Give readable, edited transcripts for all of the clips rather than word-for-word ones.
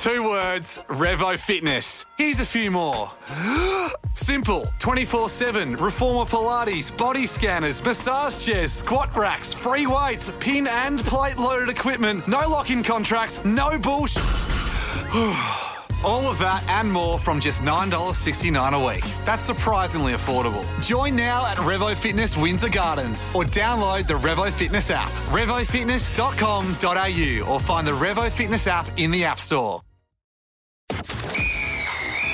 2 words, Revo Fitness. Here's a few more. Simple, 24/7, reformer Pilates, body scanners, massage chairs, squat racks, free weights, pin and plate loaded equipment, no lock-in contracts, no bullshit. All of that and more from just $9.69 a week. That's surprisingly affordable. Join now at Revo Fitness Windsor Gardens or download the Revo Fitness app. RevoFitness.com.au or find the Revo Fitness app in the App Store.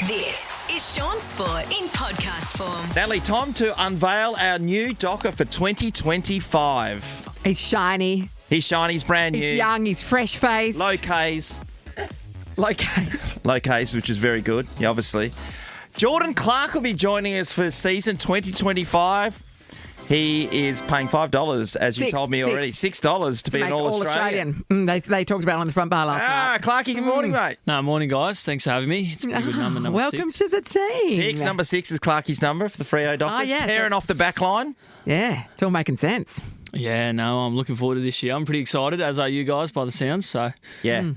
This is Shaun Sport in podcast form. Natalie, time to unveil our new docker for 2025. He's shiny. He's shiny, he's brand new. He's young. He's fresh-faced. Low Ks. Low Ks. Low Ks, which is very good, yeah, obviously. Jordan Clark will be joining us for season 2025. He is paying $5, as you told me already. $6 to be an All-Australian. They talked about it on the front bar last night. Clarky, good morning, mate. No, morning, guys. Thanks for having me. It's a pretty good number Welcome 6. to the team. Number 6 is Clarky's number for the Freo Dockers. yeah. Tearing off the back line. Yeah, it's all making sense. Yeah, no, I'm looking forward to this year. I'm pretty excited, as are you guys, by the sounds. So Yeah.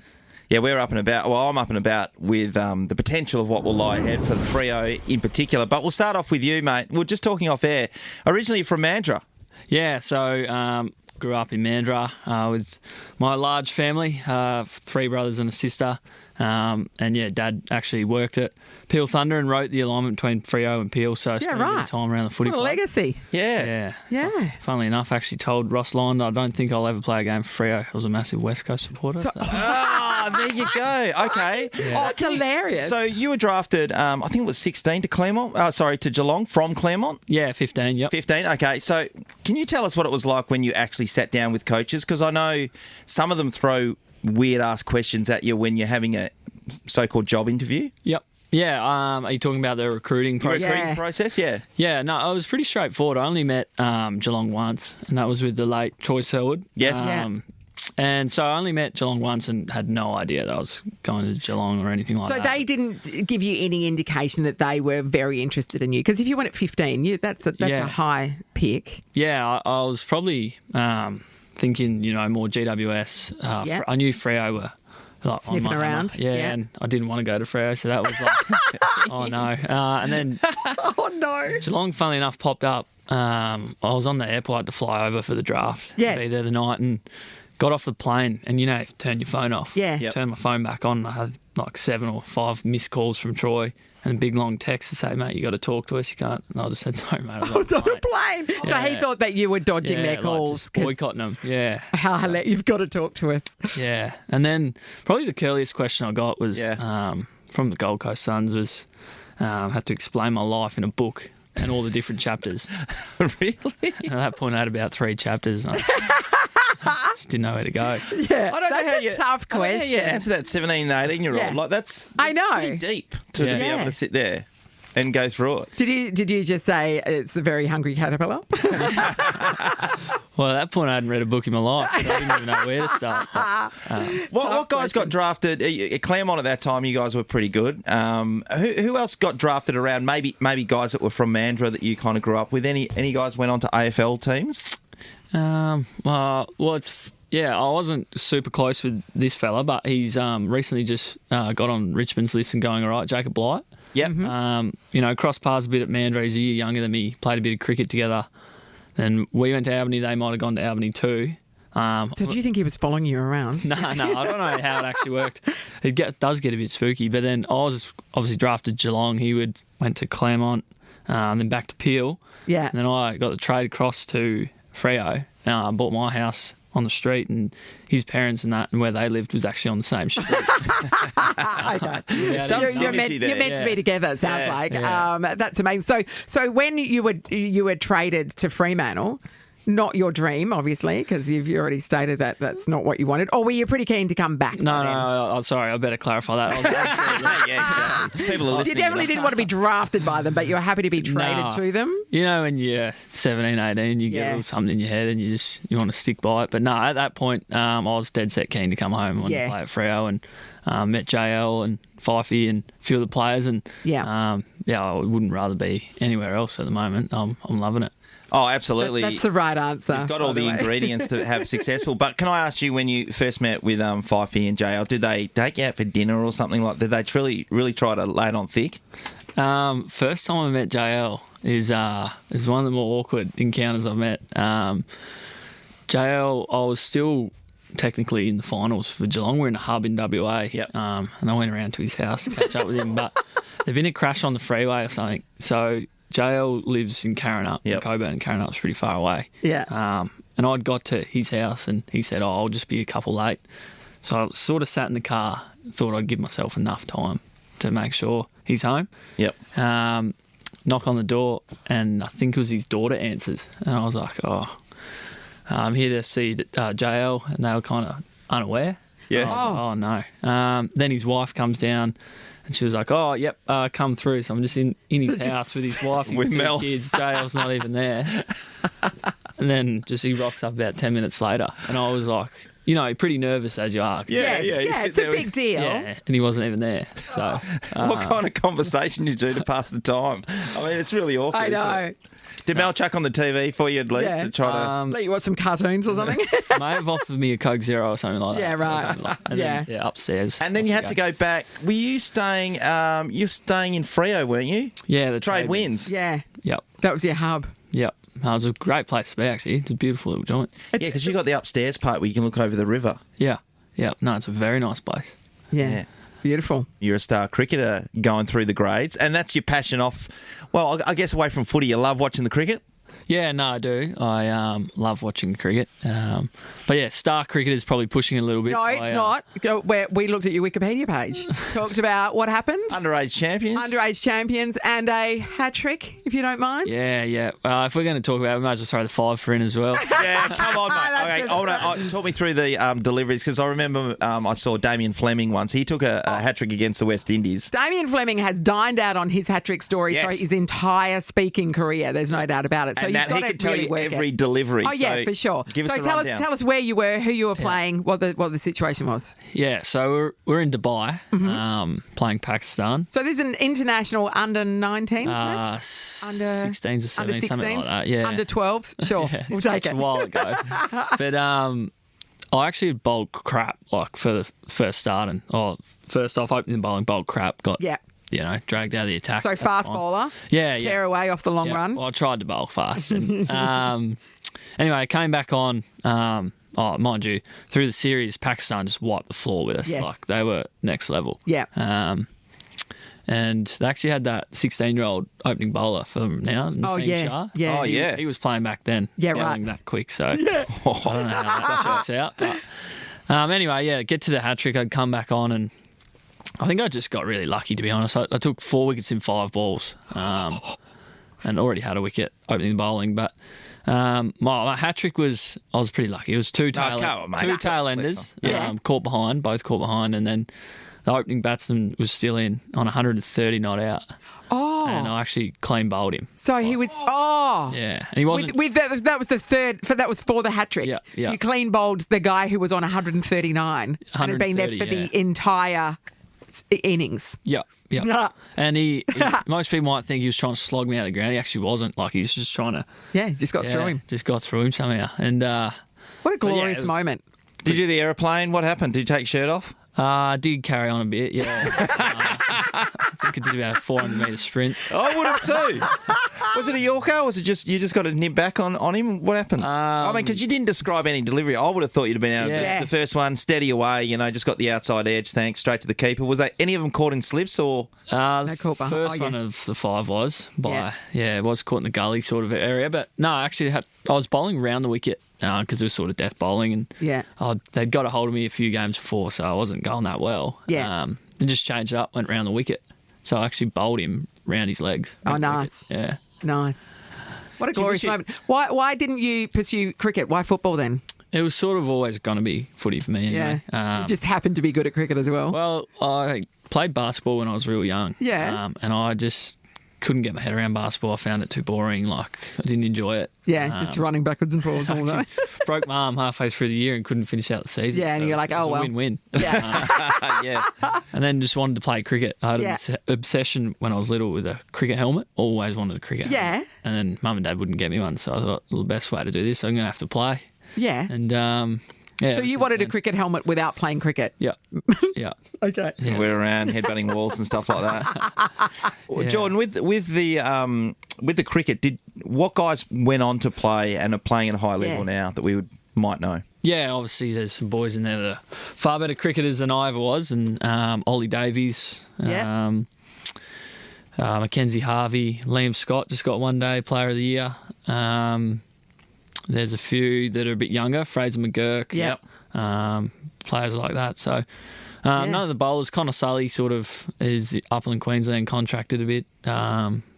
Yeah, we're up and about. Well, I'm up and about with the potential of what will lie ahead for the Freo in particular. But we'll start off with you, mate. We're just talking off air. Originally from Mandurah. yeah, so grew up in Mandurah with my large family, 3 brothers and a sister. And yeah, Dad actually worked at Peel Thunder and wrote the alignment between Freo and Peel. So I spent a bit of time around the footy What a club. legacy. Yeah. Yeah. Funnily enough, I actually told Ross Lyon that I don't think I'll ever play a game for Freo. I was a massive West Coast supporter. So. Ah, there you go. Okay. Oh, it's hilarious. So you were drafted, I think it was 16 to Claremont. To Geelong from Claremont. Yeah, 15, yep. 15. Okay. So can you tell us what it was like when you actually sat down with coaches? Because I know some of them throw weird-ass questions at you when you're having a so-called job interview. Yep. Yeah, are you talking about the recruiting process? Recruiting process, yeah. Yeah, no, it was pretty straightforward. I only met Geelong once, and that was with the late Troy Selwood. Yes. And so I only met Geelong once and had no idea that I was going to Geelong or anything like So that. they didn't give you any indication that they were very interested in you? Because if you went at 15, that's a high pick. Yeah, I was probably thinking, more GWS. I knew Freo were like sniffing on my around. hammer. Yeah, and I didn't want to go to Freo, so that was like, oh no. And then Oh, no. Geelong, funnily enough, popped up. I was on the airport to fly over for the draft. Yes. To be there the night and got off the plane and, turn your phone off. Yeah. Yep. Turn my phone back on. I had like 7 or 5 missed calls from Troy and a big long text to say, mate, you got to talk to us. You can't. And I just said, sorry, mate. I was on a plane. So he thought that you were dodging their like calls. just boycotting them. Yeah. How hilarious. You've got to talk to us. Yeah. And then probably the curliest question I got was from the Gold Coast Suns was had to explain my life in a book and all the different chapters. Really? And at that point, I had about 3 chapters. And I just didn't know where to go. Yeah, I don't know how that's a tough question. Yeah, answer that 17 and 18-year-old. Yeah. Like that's I know. pretty deep to be Yeah. able to sit there and go through it. Did you just say it's a very hungry caterpillar? Well, at that point, I hadn't read a book in my life. So I didn't even know where to start. What guys got drafted? At Claremont at that time, you guys were pretty good. Who else got drafted around? Maybe guys that were from Mandurah that you kind of grew up with. Any guys went on to AFL teams? I wasn't super close with this fella, but he's recently just got on Richmond's list and going all right. Jacob Blight. Yep. Crossed paths a bit at Mandurah. He's a year younger than me. Played a bit of cricket together. Then we went to Albany. They might have gone to Albany too. So do you think he was following you around? No, I don't know how it actually worked. It does get a bit spooky. But then I was obviously drafted Geelong. He went to Claremont and then back to Peel. Yeah. And then I got the trade across to Freo. I bought my house on the street, and his parents and where they lived was actually on the same street. Okay. Some You're synergy there. meant to be together, it sounds like. Yeah. That's amazing. So when you were traded to Fremantle, not your dream, obviously, because you've already stated that that's not what you wanted, or were you pretty keen to come back? No, sorry, I better clarify that. I was absolutely, Exactly. People are listening. You definitely didn't want to be drafted by them, but you were happy to be traded to them? when you're 17, 18, you get a little something in your head and you want to stick by it. But no, at that point, I was dead set keen to come home. I wanted to play at Freo and met JL and Fifey and a few of the players. And I wouldn't rather be anywhere else at the moment. I'm loving it. Oh, absolutely. That's the right answer. You've got all the ingredients to have successful. But can I ask you, when you first met with Fifey and JL, did they take you out for dinner or something like that? Did they really try to lay it on thick? First time I met JL is one of the more awkward encounters I've met. JL, I was still technically in the finals for Geelong. We're in a hub in WA. Yep. And I went around to his house to catch up with him. But there'd been a crash on the freeway or something. So JL lives in Carrinup. Yep. Coburn and Carrinup's pretty far away. Yeah. And I'd got to his house and he said, I'll just be a couple late. So I sort of sat in the car, thought I'd give myself enough time to make sure he's home. Yep. Knock on the door, and I think it was his daughter answers. And I was like, I'm here to see JL, and they were kind of unaware. Yeah. And I was like, oh, no. Then his wife comes down, and she was like, oh, yep, come through. So I'm just in his house with his wife and With his two Mel. kids. JL's not even there. And then he rocks up about 10 minutes later, and I was like, pretty nervous as you are. Yeah, you sit it's a there big deal. Yeah, and he wasn't even there. So What kind of conversation you do to pass the time? I mean, it's really awkward. I isn't know. it? Did Mel chuck on the TV for you at least Yeah. to try to... Let you watch some cartoons or something. may have offered me a Coke Zero or something like that. Yeah, right. And Yeah. then, upstairs. And then you had to go back. Were you staying? You're staying in Freo, weren't you? Yeah, the Trade winds. Yeah. Yep. That was your hub. Yep. It was a great place to be, actually. It's a beautiful little joint. Yeah, because you got the upstairs part where you can look over the river. Yeah. Yeah. No, it's a very nice place. Yeah. Yeah. Beautiful. You're a star cricketer going through the grades, and that's your passion off. Well, I guess away from footy, you love watching the cricket. Yeah, no, I do. I love watching cricket. But yeah, star cricket is probably pushing it a little bit. No, it's not. We looked at your Wikipedia page. Talked about what happened. Underage champions. Underage champions and a hat trick, if you don't mind. Yeah, yeah. If we're going to talk about it, we might as well throw the 5 for in as well. Yeah, come on, mate. Okay, talk me through the deliveries, because I remember I saw Damien Fleming once. He took a hat trick against the West Indies. Damien Fleming has dined out on his hat trick story for Yes. his entire speaking career. There's no doubt about it. So And you've that got he to could tell really you work every it. delivery. Oh yeah, So for sure. Give us So a tell rundown. us where you were, who you were playing, what the situation was. Yeah, so we're in Dubai playing Pakistan. So this is an international under 19s match. Under 16s or 17s, Under 16s, something like that. Yeah. under 12s. Sure, Yeah, we'll take it's it. a while ago. But I actually bowled crap for the first starting. First off, opening bowling, bowled crap. Got dragged out of the attack. So That's fast fine. bowler. Yeah, yeah. Tear away off the long Yeah, run. Well, I tried to bowl fast. And, anyway, I came back on. Mind you, through the series, Pakistan just wiped the floor with us. Yes. Like they were next level. Yeah. And they actually had that 16-year-old opening bowler for them now, Naseem yeah. Shah. Yeah. Oh, yeah. He was playing back then. Yeah, bowling right. that quick, so I don't know how that works out. But, anyway, yeah, get to the hat trick. I'd come back on, and I think I just got really lucky, to be honest. I took 4 wickets in 5 balls, and already had a wicket opening the bowling. But my hat trick I was pretty lucky. It was two tail enders, Yeah. both caught behind, and then the opening batsman was still in on 130 not out. Oh. And I actually clean bowled him. So he was. Oh. Yeah, and he wasn't. With that was the third. That was for the hat trick. Yeah, yeah. You clean bowled the guy who was on 139 and had been there for 130, the entire innings. Yeah, yeah. Yeah. And he most people might think he was trying to slog me out of the ground. He actually wasn't. Like he was just trying to. Yeah, just got through him. Just got through him somehow. And What a glorious it was- moment. Did you do the aeroplane? What happened? Did you take your shirt off? I did carry on a bit. Yeah. I think I did about a 400-metre sprint. I would have too. Was it a Yorker? Or was it just you just got a nib back on him? What happened? I mean, because you didn't describe any delivery. I would have thought you'd have been out of Yeah. the first one, steady away. Just got the outside edge. Thanks, straight to the keeper. Was they any of them caught in slips or? The caught behind- first oh, yeah. one of the 5 was Yeah. it was caught in the gully sort of area. But no, actually, I was bowling around the wicket because it was sort of death bowling, and Yeah. they'd got a hold of me a few games before, so I wasn't going that well. Yeah. And just changed it up, went round the wicket. So I actually bowled him round his legs. Oh, round the nice. wicket. Yeah. Nice. What a glorious moment. Why didn't you pursue cricket? Why football then? It was sort of always going to be footy for me anyway. You just happened to be good at cricket as well. Well, I played basketball when I was real young. Yeah. And I just couldn't get my head around basketball. I found it too boring. Like, I didn't enjoy it. Yeah, just running backwards and forwards all day. Broke my arm halfway through the year and couldn't finish out the season. Yeah, and so you're like, it was oh, well. a win-win. Yeah. Yeah. And then just wanted to play cricket. I had Yeah. an obsession when I was little with a cricket helmet. Always wanted a cricket Yeah. helmet. And then mum and dad wouldn't get me one, so I thought, well, the best way to do this, I'm going to have to play. Yeah. And yeah. So you wanted a cricket helmet without playing cricket? Yeah. Yeah. Okay. Yeah. We're around headbutting walls and stuff like that. Well, Yeah. Jordan, with the cricket, what guys went on to play and are playing at a high level now that we might know? Yeah, obviously there's some boys in there that are far better cricketers than I ever was, and Ollie Davies, Yeah. Mackenzie Harvey, Liam Scott just got one day Player of the Year. There's a few that are a bit younger, Fraser McGurk, Yep. Players like that. So none of the bowlers. Connor Sully sort of is Upland Queensland contracted a bit.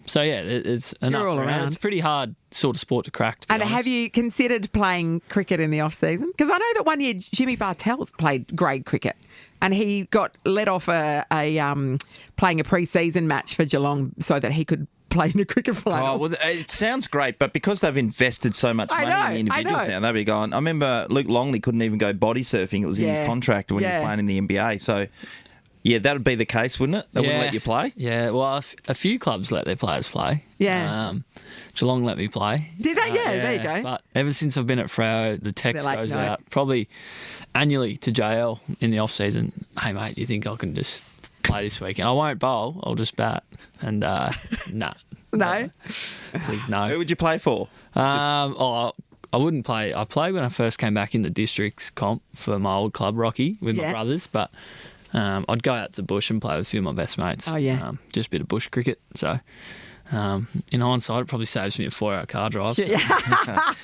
So yeah, it's enough all around. It's a pretty hard sort of sport to crack. To be And honest. have you considered playing cricket in the off season? Because I know that one year Jimmy Bartels played grade cricket, and he got let off playing a pre-season match for Geelong so that he could play in a cricket final. Oh, well, it sounds great, but because they've invested so much money in the individuals now, they'll be going. I remember Luke Longley couldn't even go body surfing. It was in his contract when he was playing in the NBA. So, yeah, that would be the case, wouldn't it? They wouldn't let you play? Yeah, well, a few clubs let their players play. Yeah. Geelong let me play. Did they? Yeah, there you go. But ever since I've been at Freo, the text They're like, goes no. out probably annually to JL in the off-season. Hey, mate, you think I can just play this weekend? I won't bowl. I'll just bat. And, nah. No? Says no. Who would you play for? I wouldn't play. I played when I first came back in the districts comp for my old club, Rocky, with my brothers, but I'd go out to the bush and play with a few of my best mates. Oh, yeah. Just a bit of bush cricket. So, in hindsight, it probably saves me a 4-hour car drive. Yeah.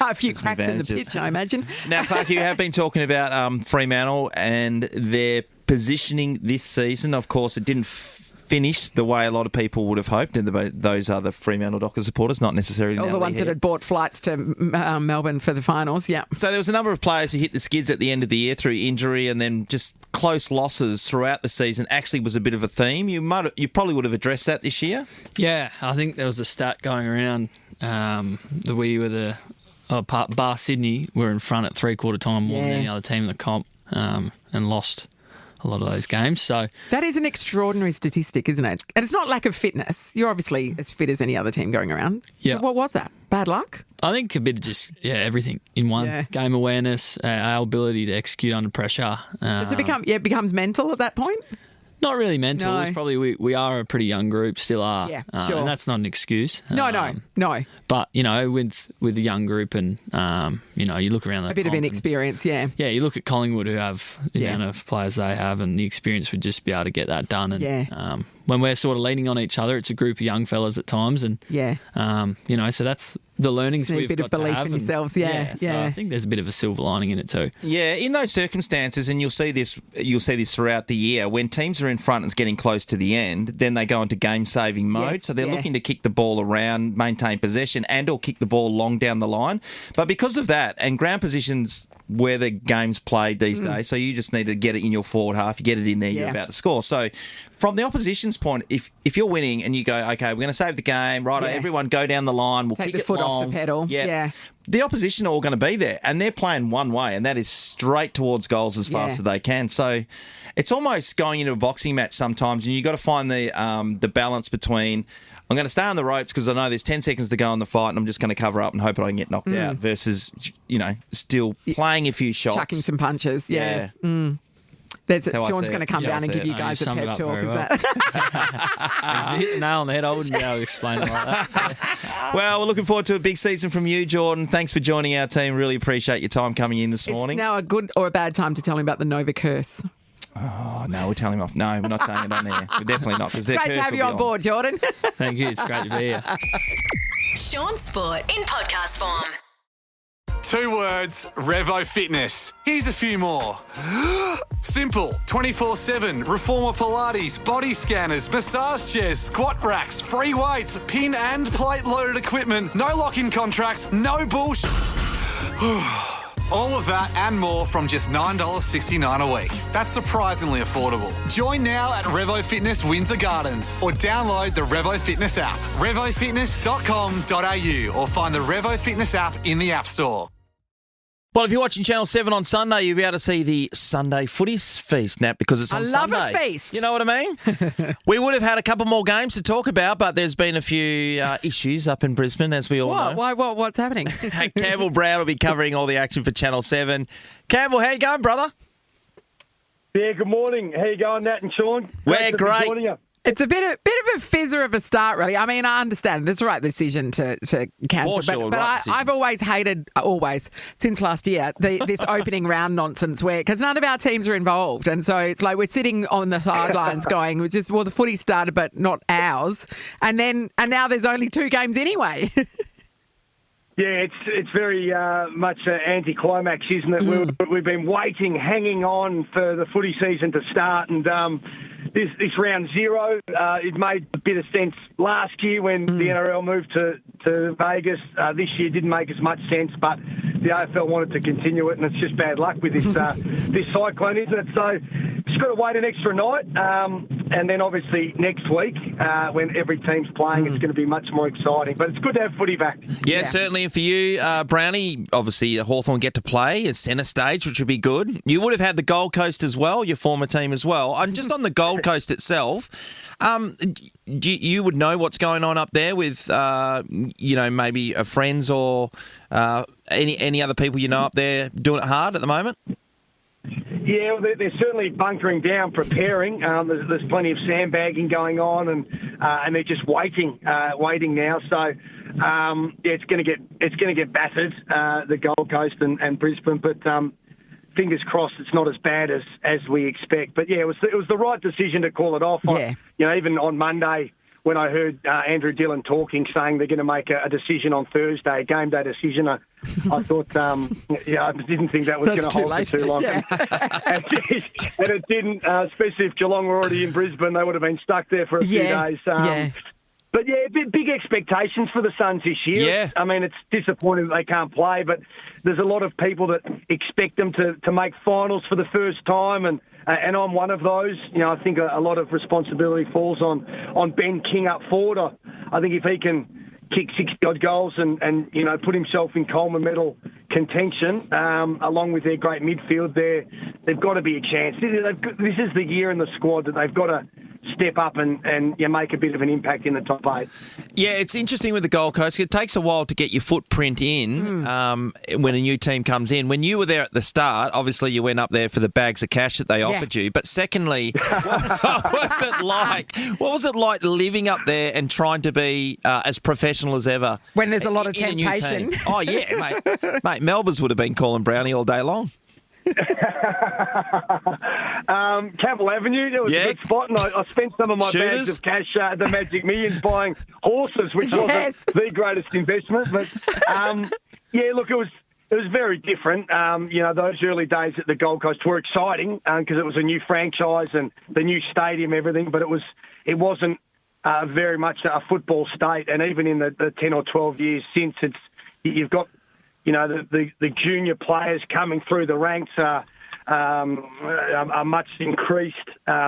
A few cracks in the advantages. pitch, I imagine. Now, Clark, you have been talking about Fremantle and their positioning this season. Of course, it didn't finish the way a lot of people would have hoped, and those are the Fremantle Dockers supporters, not necessarily All the ones that had bought flights to Melbourne for the finals, yeah. So there was a number of players who hit the skids at the end of the year through injury, and then just close losses throughout the season actually was a bit of a theme. You probably would have addressed that this year. Yeah, I think there was a stat going around that we were bar Sydney were in front at 3/4 time more than any other team in the comp, and lost a lot of those games. So That is an extraordinary statistic, isn't it? And it's not lack of fitness. You're obviously as fit as any other team going around. Yeah. So what was that? Bad luck? I think a bit of just everything in one. Yeah. Game awareness, our ability to execute under pressure. Does it it becomes mental at that point? Not really mental. No. It's probably we are a pretty young group, still are. Yeah, sure. And that's not an excuse. No. But with a young group, and you look around A bit of inexperience, yeah. Yeah, you look at Collingwood, who have the Yeah. amount of players they have, and the experience would just be able to get that done. And Yeah. when we're sort of leaning on each other, it's a group of young fellas at times, and Yeah. so that's the learnings Just need a we've bit of got to belief have, in and- yourselves, yeah, So yeah. I think there's a bit of a silver lining in it too. Yeah, in those circumstances, and you'll see this throughout the year, when teams are in front and it's getting close to the end, then they go into game-saving mode. Yes, So they're yeah. looking to kick the ball around, maintain possession, and or kick the ball long down the line. But because of that, and ground positions where the game's played these days, so you just need to get it in your forward half, you get it in there, you're Yeah. about to score. So from the opposition's point, if you're winning and you go, okay, we're going to save the game, right, Yeah. everyone go down the line, we'll Take kick the it foot off long. the pedal. Yeah. The opposition are all going to be there, and they're playing one way, and that is straight towards goals as fast Yeah. as they can. So it's almost going into a boxing match sometimes, and you've got to find the balance between, I'm going to stay on the ropes because I know there's 10 seconds to go in the fight, and I'm just going to cover up and hope I can get knocked out, versus, still playing a few shots. Chucking some punches, yeah. Yeah. There's how I Sean's see going to it. come Yeah, down I and see give it. you No, guys you a summed it pep up talk. very Is well. that? Hit the nail on the head. I wouldn't be able to explain it like that. Well, we're looking forward to a big season from you, Jordan. Thanks for joining our team. Really appreciate your time coming in this morning. It's now a good or a bad time to tell him about the Nova curse. Oh, no, we're telling him off. No, we're not saying it on there. We're definitely not. Great to have you on board, Jordan. Thank you. It's great to be here. Shaun Sport in podcast form. 2 words, Revo Fitness. Here's a few more. Simple, 24/7, Reformer Pilates, body scanners, massage chairs, squat racks, free weights, pin and plate loaded equipment, no lock-in contracts, no bullshit. All of that and more from just $9.69 a week. That's surprisingly affordable. Join now at Revo Fitness Windsor Gardens or download the Revo Fitness app. RevoFitness.com.au or find the Revo Fitness app in the App Store. Well, if you're watching Channel 7 on Sunday, you'll be able to see the Sunday footy feast, Nat, because it's on Sunday. I love a feast. You know what I mean? We would have had a couple more games to talk about, but there's been a few issues up in Brisbane, as we all know. What's happening? Campbell Brown will be covering all the action for Channel 7. Campbell, how you going, brother? Yeah, good morning. How you going, Nat and Shaun? We're great. It's a bit of a fizzer of a start, really. I mean, I understand it's the right decision to cancel, but I've always hated, since last year, this opening round nonsense because none of our teams are involved, and so it's like we're sitting on the sidelines going, the footy started, but not ours, and now there's only 2 games anyway. Yeah, it's very much an anticlimax, isn't it? We've been waiting, hanging on for the footy season to start, and this round 0, it made a bit of sense last year when the NRL moved to Vegas. This year didn't make as much sense, but the AFL wanted to continue it, and it's just bad luck with this this cyclone, isn't it? So just got to wait an extra night, and then obviously next week when every team's playing, it's going to be much more exciting. But it's good to have footy back. Yeah, certainly. And for you, Brownie, obviously Hawthorn get to play at centre stage, which would be good. You would have had the Gold Coast as well, your former team as well. I'm just on the Gold Coast itself. You would know what's going on up there with, maybe friends or any other people you know up there doing it hard at the moment? Yeah, well, they're certainly bunkering down, preparing. There's plenty of sandbagging going on, and they're just waiting now. So it's going to get battered, the Gold Coast and Brisbane, but. Fingers crossed it's not as bad as we expect. But, yeah, it was the right decision to call it off. Yeah. Even on Monday when I heard Andrew Dillon talking, saying they're going to make a decision on Thursday, a game day decision, I thought, I didn't think that was going to hold for too long. Yeah. and it didn't, especially if Geelong were already in Brisbane, they would have been stuck there for a few days. But, yeah, big expectations for the Suns this year. Yeah. I mean, it's disappointing that they can't play, but there's a lot of people that expect them to make finals for the first time, and I'm one of those. I think a lot of responsibility falls on Ben King up forward. I think if he can kick 60-odd goals and put himself in Coleman medal contention, along with their great midfield there, they've got to be a chance. This is the year in the squad that they've got to step up and make a bit of an impact in the top 8. Yeah, it's interesting with the Gold Coast. It takes a while to get your footprint in when a new team comes in. When you were there at the start, obviously you went up there for the bags of cash that they offered you. But secondly, what was it like? What was it like living up there and trying to be as professional as ever? When there's a lot of temptation. Oh, yeah, mate. Melba's would have been calling Brownie all day long. Campbell Avenue, it was a good spot, and I spent some of my bags of cash at the Magic Millions buying horses, which wasn't the greatest investment. But look, it was very different. Those early days at the Gold Coast were exciting because it was a new franchise and the new stadium, everything. But it wasn't very much a football state, and even in the 10 or 12 years since, you've got. The junior players coming through the ranks are much increased.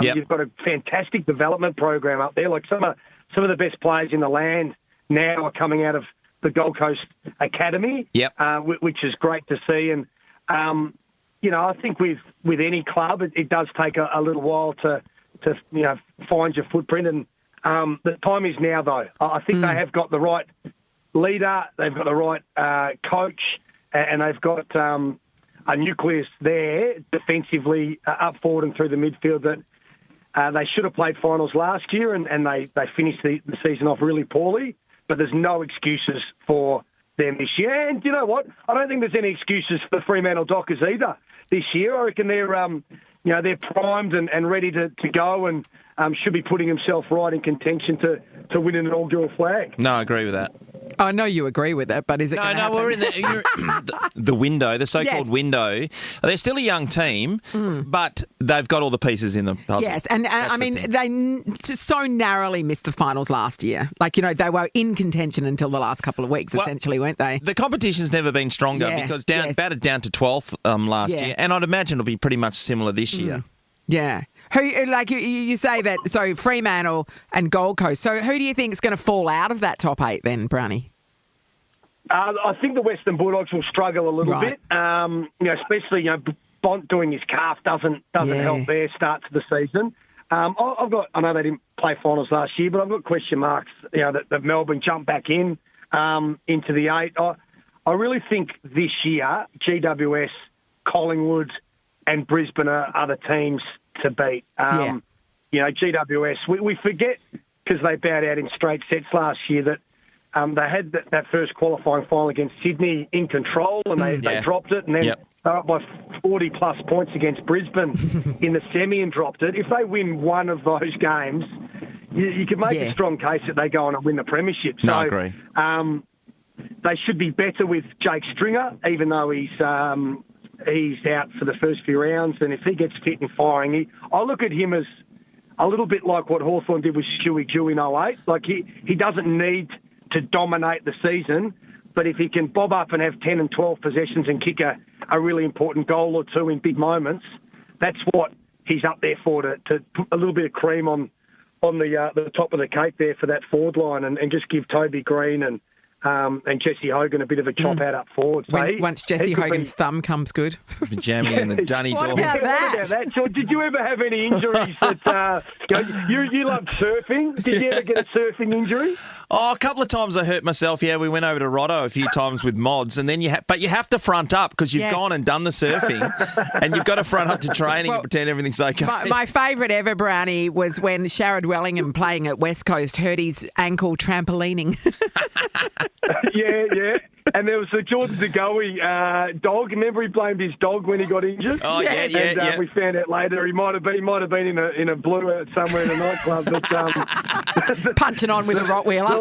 You've got a fantastic development program up there. Like some of the best players in the land now are coming out of the Gold Coast Academy, which is great to see. And I think with any club, it does take a little while to find your footprint. And the time is now, though. I think they have got the right leader, they've got the right coach, and they've got a nucleus there defensively up forward and through the midfield that they should have played finals last year, and they finished the season off really poorly, but there's no excuses for them this year. And you know what? I don't think there's any excuses for the Fremantle Dockers either this year. I reckon they're primed and ready to go, and should be putting himself right in contention to win an inaugural flag. No, I agree with that. I know you agree with it, but is it going to happen? No, we're in the window, the so-called window. They're still a young team, but they've got all the pieces in the puzzle. Yes, and I mean, they just so narrowly missed the finals last year. Like, they were in contention until the last couple of weeks, essentially, weren't they? The competition's never been stronger because battered down to 12th last year, and I'd imagine it'll be pretty much similar this year. Yeah. Who, like you say that, so Fremantle and Gold Coast. So who do you think is going to fall out of that top 8 then, Brownie? I think the Western Bulldogs will struggle a little bit. Especially Bont doing his calf doesn't help their start to the season. I know they didn't play finals last year, but I've got question marks. That Melbourne jumped back into the 8. I really think this year GWS, Collingwood, and Brisbane are the teams to beat. GWS, we forget because they bowed out in straight sets last year that they had that first qualifying final against Sydney in control and they dropped it, and then they're up by 40-plus points against Brisbane in the semi and dropped it. If they win one of those games, you could make a strong case that they go on and win the premiership. No, I agree. They should be better with Jake Stringer, even though he's out for the first few rounds, and if he gets fit and firing, I look at him as a little bit like what Hawthorn did with Stewie Jew in 08. Like, he doesn't need to dominate the season, but if he can bob up and have 10 and 12 possessions and kick a really important goal or two in big moments, that's what he's up there for, to put a little bit of cream on the top of the cake there for that forward line and just give Toby Green and Jesse Hogan a bit of a chop out up forward. So once Jesse Hogan's thumb comes good. Jamming in the dunny door. What about that? George, did you ever have any injuries that you loved surfing? Did you ever get a surfing injury? Oh, a couple of times I hurt myself. Yeah, we went over to Rotto a few times with mods, and then you have to front up because you've gone and done the surfing, and you've got to front up to training and pretend everything's okay. My favourite ever, Brownie, was when Sharrod Wellingham, playing at West Coast, hurt his ankle trampolining. Yeah. And there was the Jordan DeGoey dog. Remember, he blamed his dog when he got injured. Oh yeah. And we found out later he might have been in a blue somewhere in a nightclub. But, punching on with a Rottweiler.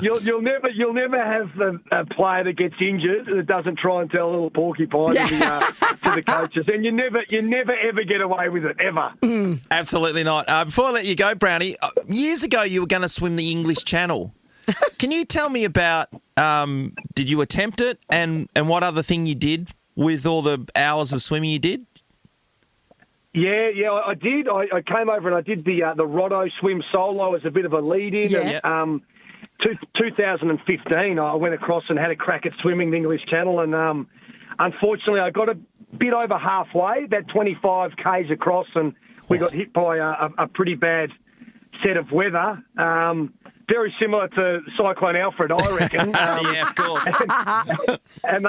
You'll never have a player that gets injured that doesn't try and tell a little porcupine to the coaches, and you never ever get away with it ever. Absolutely not. Before I let you go, Brownie, years ago you were going to swim the English Channel. Can you tell me about, did you attempt it and what other thing you did with all the hours of swimming you did? Yeah, I did. I came over and I did the Rotto swim solo as a bit of a lead-in. Yeah. And, 2015, I went across and had a crack at swimming the English Channel, and unfortunately I got a bit over halfway, about 25 Ks across, and we got hit by a pretty bad set of weather. Very similar to Cyclone Alfred, I reckon. Yeah, of course. And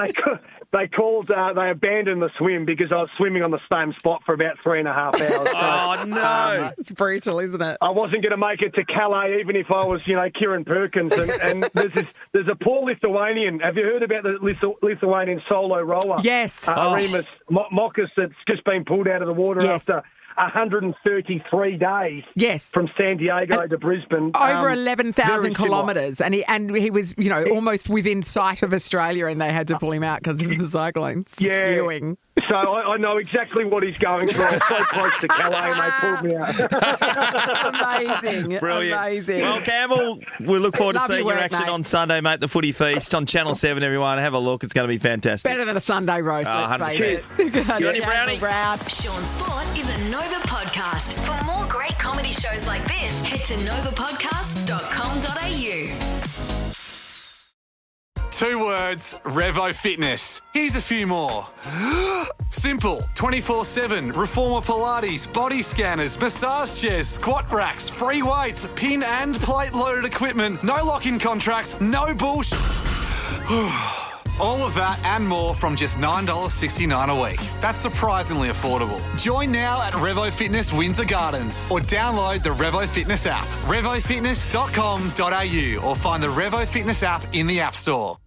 they abandoned the swim because I was swimming on the same spot for about 3.5 hours. Oh, no. It's brutal, isn't it? I wasn't going to make it to Calais, even if I was, Kieran Perkins. And there's a poor Lithuanian. Have you heard about the Lithuanian solo rower? Yes. Arimas Mokas, that's just been pulled out of the water after 133 days from San Diego to Brisbane. Over 11,000 kilometres. And he was, almost within sight of Australia, and they had to pull him out because of the cyclone spewing. So I know exactly what he's going through. I'm so close to Calais and they pulled me out. Amazing. Brilliant. Amazing. Well, Campbell, we look forward to Love seeing your your work, action mate. on Sunday, mate. The Footy Feast on Channel 7, everyone. Have a look. It's going to be fantastic. Better than a Sunday roast, let's 100%. face it. Good on you, Brownie. Brown. Shaun Sport is a Nova podcast. For more great comedy shows like this, head to novapodcast.com.au. 2 words, Revo Fitness. Here's a few more. Simple, 24/7, Reformer Pilates, body scanners, massage chairs, squat racks, free weights, pin and plate loaded equipment, no lock-in contracts, no bullshit. All of that and more from just $9.69 a week. That's surprisingly affordable. Join now at Revo Fitness Windsor Gardens or download the Revo Fitness app, revofitness.com.au, or find the Revo Fitness app in the App Store.